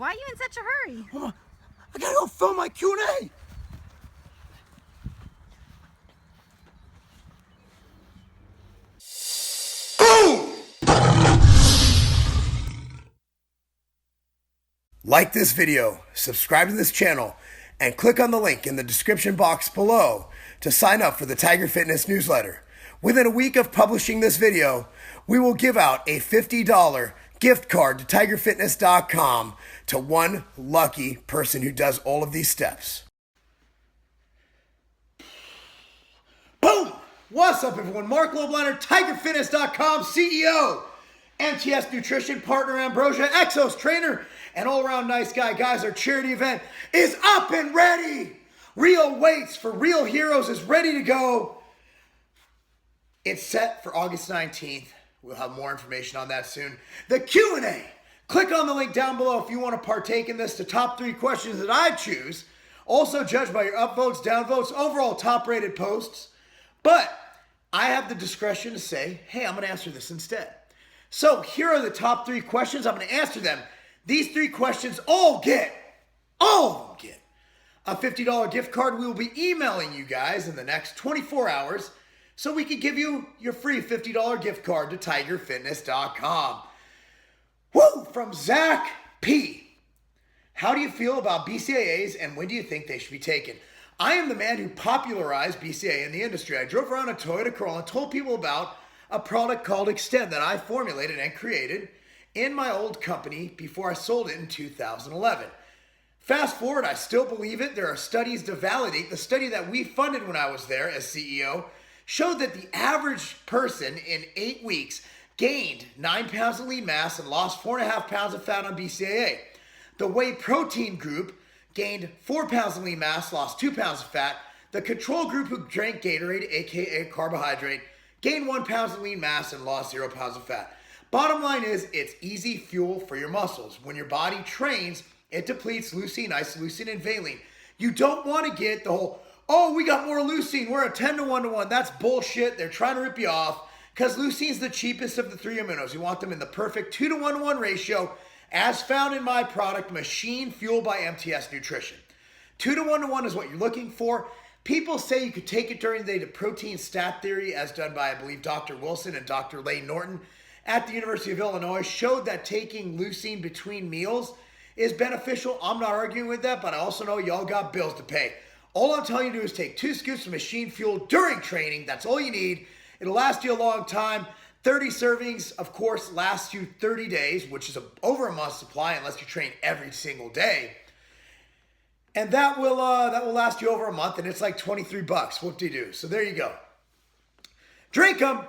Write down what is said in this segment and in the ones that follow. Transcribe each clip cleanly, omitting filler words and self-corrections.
why are you in such a hurry? Hold on. I gotta go film my Q&A. Boom! Like this video, subscribe to this channel, and click on the link in the description box below to sign up for the Tiger Fitness newsletter. Within a week of publishing this video, we will give out a $50 gift card to tigerfitness.com to one lucky person who does all of these steps. Boom! What's up, everyone? Marc Lobliner, tigerfitness.com CEO, MTS Nutrition Partner, Ambrosia, Exos Trainer, and all-around nice guy. Guys, our charity event is up and ready. Real Weights for Real Heroes is ready to go. It's set for August 19th. We'll have more information on that soon. The Q&A. Click on the link down below if you want to partake in this. The top 3 questions that I choose, also judged by your upvotes, downvotes, overall top-rated posts. But I have the discretion to say, hey, I'm going to answer this instead. So here are the top 3 questions. I'm going to answer them. These 3 questions all of them get a $50 gift card. We will be emailing you guys in the next 24 hours so we can give you your free $50 gift card to tigerfitness.com. Woo! From Zac P. How do you feel about BCAAs and when do you think they should be taken? I am the man who popularized BCAA in the industry. I drove around a Toyota Corolla and told people about a product called Extend that I formulated and created in my old company before I sold it in 2011. Fast forward, I still believe it. There are studies to validate. The study that we funded when I was there as CEO showed that the average person in 8 weeks gained 9 pounds of lean mass and lost 4.5 pounds of fat on BCAA. The whey protein group gained 4 pounds of lean mass, lost 2 pounds of fat. The control group who drank Gatorade, aka carbohydrate, gained 1 pound of lean mass and lost 0 pounds of fat. Bottom line is, it's easy fuel for your muscles. When your body trains, it depletes leucine, isoleucine, and valine. You don't want to get the whole, oh, we got more leucine, we're a 10 to 1 to 1. That's bullshit. They're trying to rip you off because leucine's the cheapest of the 3 aminos. You want them in the perfect 2 to 1 to 1 ratio as found in my product, Machine Fuel by MTS Nutrition. 2 to 1 to 1 is what you're looking for. People say you could take it during the day to protein stat theory as done by, I believe, Dr. Wilson and Dr. Lane Norton at the University of Illinois showed that taking leucine between meals is beneficial. I'm not arguing with that, but I also know y'all got bills to pay. All I'm telling you to do is take 2 scoops of Machine Fuel during training. That's all you need. It'll last you a long time. 30 servings, of course, lasts you 30 days, which is over a month's supply unless you train every single day. And that will last you over a month, and it's like 23 bucks. Whoop-de-doo. So there you go. Drink them.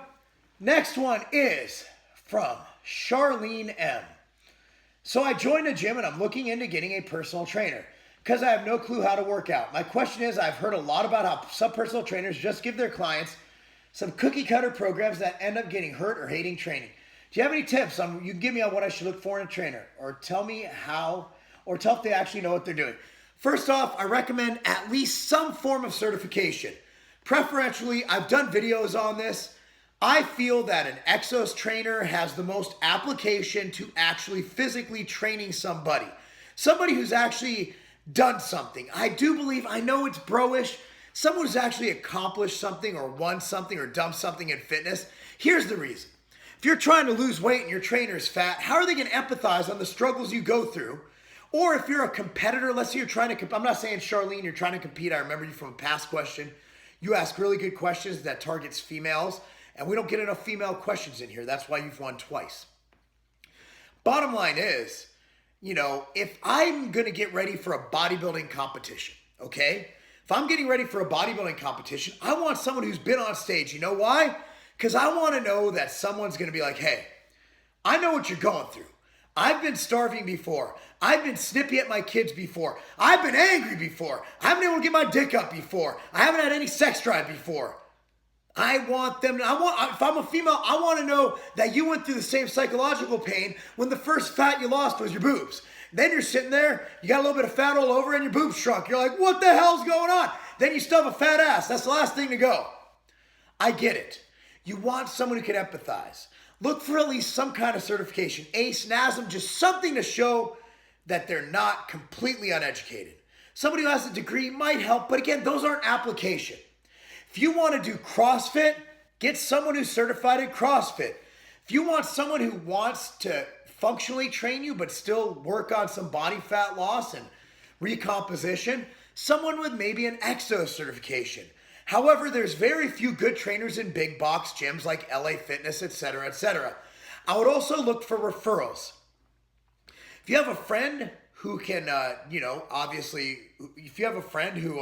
Next one is from Sharlene M. So I joined a gym and I'm looking into getting a personal trainer because I have no clue how to work out. My question is, I've heard a lot about how some personal trainers just give their clients some cookie cutter programs that end up getting hurt or hating training. Do you have any tips you can give me on what I should look for in a trainer, or tell me how, or tell if they actually know what they're doing? First off, I recommend at least some form of certification. Preferentially, I've done videos on this. I feel that an Exos trainer has the most application to actually physically training somebody. Somebody who's actually done something. I do believe, I know it's bro-ish, someone who's actually accomplished something or won something or done something in fitness. Here's the reason. If you're trying to lose weight and your trainer is fat, how are they going to empathize on the struggles you go through? Or if you're a competitor, let's say you're trying to, I'm not saying, Sharlene, you're trying to compete. I remember you from a past question. You ask really good questions that targets females, and we don't get enough female questions in here. That's why you've won twice. Bottom line is, if I'm going to get ready for a bodybuilding competition, okay? If I'm getting ready for a bodybuilding competition, I want someone who's been on stage. You know why? Because I want to know that someone's going to be like, hey, I know what you're going through. I've been starving before. I've been snippy at my kids before. I've been angry before. I haven't been able to get my dick up before. I haven't had any sex drive before. I want them, if I'm a female, I want to know that you went through the same psychological pain when the first fat you lost was your boobs. Then you're sitting there, you got a little bit of fat all over and your boobs shrunk. You're like, what the hell's going on? Then you stuff a fat ass. That's the last thing to go. I get it. You want someone who can empathize. Look for at least some kind of certification. ACE, NASM, just something to show that they're not completely uneducated. Somebody who has a degree might help, but again, those aren't application. If you want to do CrossFit, get someone who's certified in CrossFit. If you want someone who wants to functionally train you but still work on some body fat loss and recomposition, someone with maybe an exo certification. However, there's very few good trainers in big box gyms like LA Fitness, etc., etc. I would also look for referrals. If you have a friend who can, obviously, if you have a friend who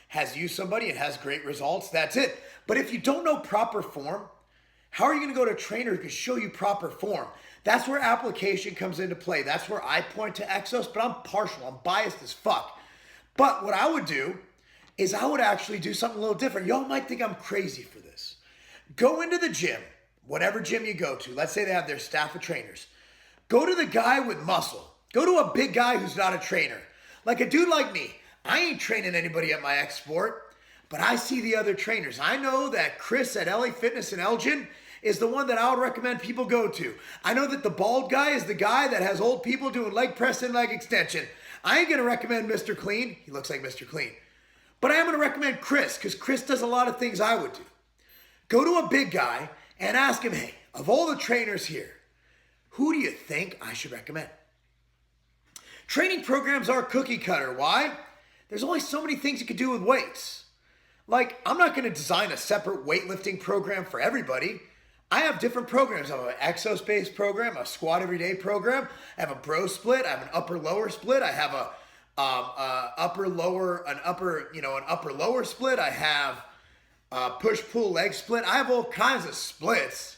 has used somebody and has great results, that's it. But if you don't know proper form, how are you going to go to a trainer who can show you proper form? That's where application comes into play. That's where I point to Exos, but I'm partial. I'm biased as fuck. But what I would do is I would actually do something a little different. Y'all might think I'm crazy for this. Go into the gym, whatever gym you go to. Let's say they have their staff of trainers. Go to the guy with muscle. Go to a big guy who's not a trainer. Like a dude like me. I ain't training anybody at my X Sport, but I see the other trainers. I know that Chris at LA Fitness in Elgin is the one that I would recommend people go to. I know that the bald guy is the guy that has old people doing leg press and leg extension. I ain't gonna recommend Mr. Clean. He looks like Mr. Clean. But I am gonna recommend Chris, because Chris does a lot of things I would do. Go to a big guy and ask him, hey, of all the trainers here, who do you think I should recommend? Training programs are cookie cutter. Why? There's only so many things you can do with weights. Like, I'm not gonna design a separate weightlifting program for everybody. I have different programs. I have an Exos-based program, a squat everyday program. I have a bro split. I have an upper-lower split. I have an upper-lower split. I have a push-pull leg split. I have all kinds of splits.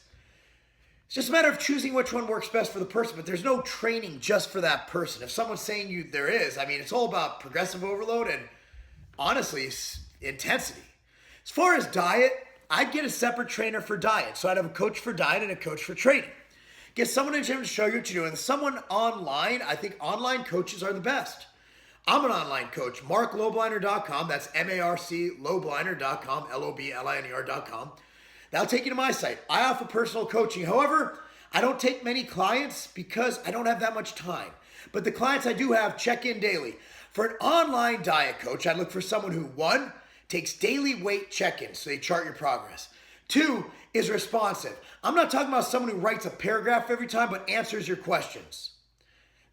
It's just a matter of choosing which one works best for the person, but there's no training just for that person. If someone's saying there is, I mean, it's all about progressive overload and, honestly, intensity. As far as diet, I'd get a separate trainer for diet. So I'd have a coach for diet and a coach for training. Get someone in the gym to show you what you're doing. Someone online, I think online coaches are the best. I'm an online coach, marclobliner.com. That's M-A-R-C, Lobliner.com, Lobliner.com. That'll take you to my site. I offer personal coaching. However, I don't take many clients because I don't have that much time. But the clients I do have check in daily. For an online diet coach, I look for someone who, one, takes daily weight check-ins so they chart your progress. Two, is responsive. I'm not talking about someone who writes a paragraph every time but answers your questions.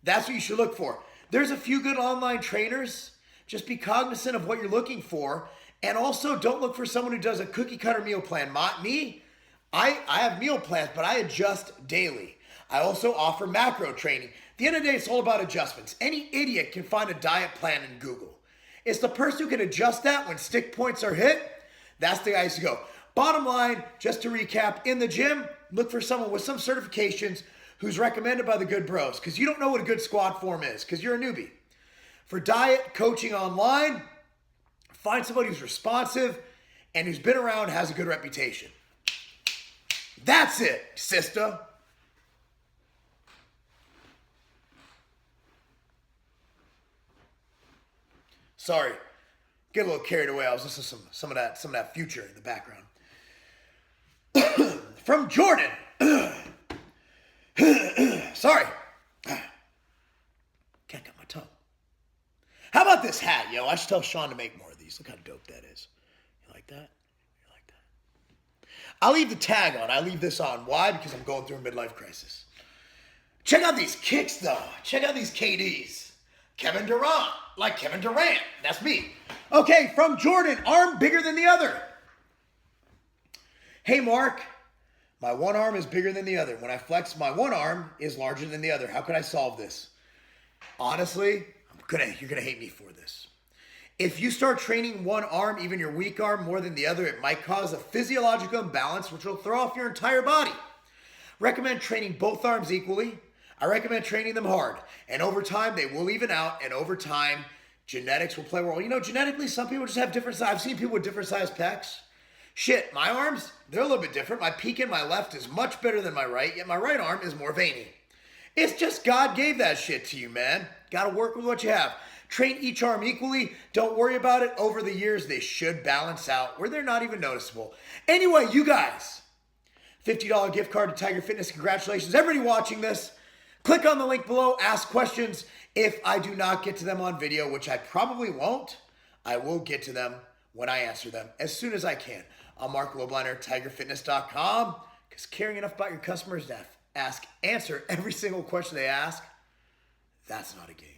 That's what you should look for. There's a few good online trainers. Just be cognizant of what you're looking for. And also don't look for someone who does a cookie cutter meal plan. I have meal plans, but I adjust daily. I also offer macro training. At the end of the day, it's all about adjustments. Any idiot can find a diet plan in Google. It's the person who can adjust that when stick points are hit. That's the guy to go. Bottom line, just to recap, in the gym, look for someone with some certifications who's recommended by the good bros, because you don't know what a good squat form is because you're a newbie. For diet coaching online, find somebody who's responsive and who's been around, has a good reputation. That's it, sister. Sorry, get a little carried away. I was listening to some of that Future in the background. From Jordan. Sorry. Can't cut my tongue. How about this hat, yo? I should tell Sean to make more of these. Look how dope that is. You like that? You like that? I'll leave the tag on. I leave this on. Why? Because I'm going through a midlife crisis. Check out these kicks, though. Check out these KDs. Kevin Durant. Like Kevin Durant. That's me. Okay, from Jordan. Arm bigger than the other. Hey, Mark. My one arm is bigger than the other. When I flex, my one arm is larger than the other. How could I solve this? Honestly, you're gonna hate me for this. If you start training one arm, even your weak arm, more than the other, it might cause a physiological imbalance, which will throw off your entire body. Recommend training both arms equally. I recommend training them hard. And over time, they will even out. And over time, genetics will play a role. You know, genetically, some people just have different size. I've seen people with different size pecs. Shit, my arms, they're a little bit different. My peak in my left is much better than my right, yet my right arm is more veiny. It's just God gave that shit to you, man. Got to work with what you have. Train each arm equally. Don't worry about it. Over the years, they should balance out where they're not even noticeable. Anyway, you guys, $50 gift card to Tiger Fitness. Congratulations. Everybody watching this, Click on the link below, ask questions. If I do not get to them on video, which I probably won't, I will get to them when I answer them as soon as I can. I'm Marc Lobliner, TigerFitness.com, because caring enough about your customers to answer every single question they ask, that's not a game.